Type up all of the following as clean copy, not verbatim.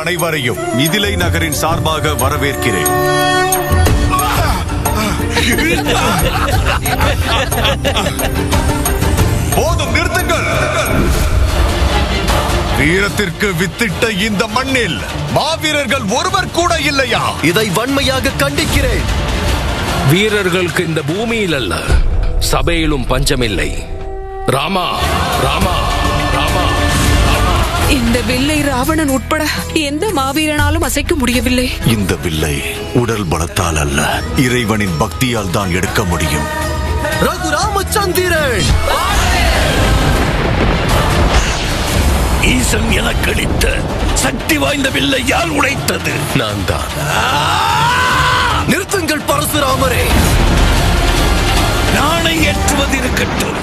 அனைவரையும் மிதிலை நகரின் சார்பாக வரவேற்கிறேன். போதும், நிறுத்துங்கள். வீரத்திற்கு வித்திட்ட இந்த மண்ணில் மாவீரர்கள் ஒருவர் கூட இல்லையா? இதை வன்மையாக கண்டிக்கிறேன். வீரர்களுக்கு இந்த பூமியில் அல்ல, சபையிலும் பஞ்சமில்லை. ராமா, ராமா, ராமா. இந்த வில்லை ராவணன் உட்பட எந்த மாவீரனாலும் அசைக்க முடியவில்லை. இந்த வில்லை உடல் பலத்தால் அல்ல, இறைவனின் பக்தியால் தான் எடுக்க முடியும். ரகுராமச்சந்திரன், ஈசன் எனக்கு அளித்த சக்தி வாய்ந்த வில்லை யார் உடைத்தது? நான் தான். நிறுத்துங்கள் பரசுராமரே. நாணை ஏற்றுவது இருக்கட்டும்,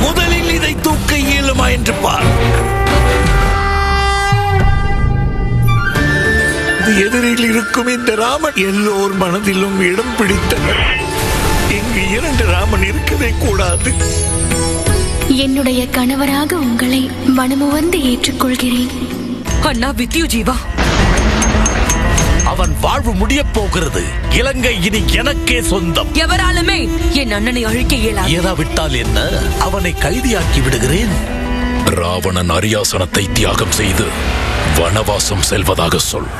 முதலில் இதை தூக்க இயலுமா என்று பார். எதிரில் இருக்கும் இந்த ராமன் எல்லோர் மனதிலும் இடம் பிடித்தவர். இங்கு இரண்டு ராமன் இருக்கவே கூடாது. என்னுடைய கணவராக உங்களை மனமுவந்து ஏற்றுக்கொள்கிறேன். அண்ணா வித்யுஜீவா, அவன் வாழ்வு முடியப் போகிறது. இலங்கை இனி எனக்கே சொந்தம். எவராலுமே என் அண்ணனை அழிக்க இயலாது. ஏதாவிட்டால் என்ன, அவனை கைதியாக்கி விடுகிறேன். ராவணன் அரியாசனத்தை தியாகம் செய்து வனவாசம் செல்வதாக சொல்.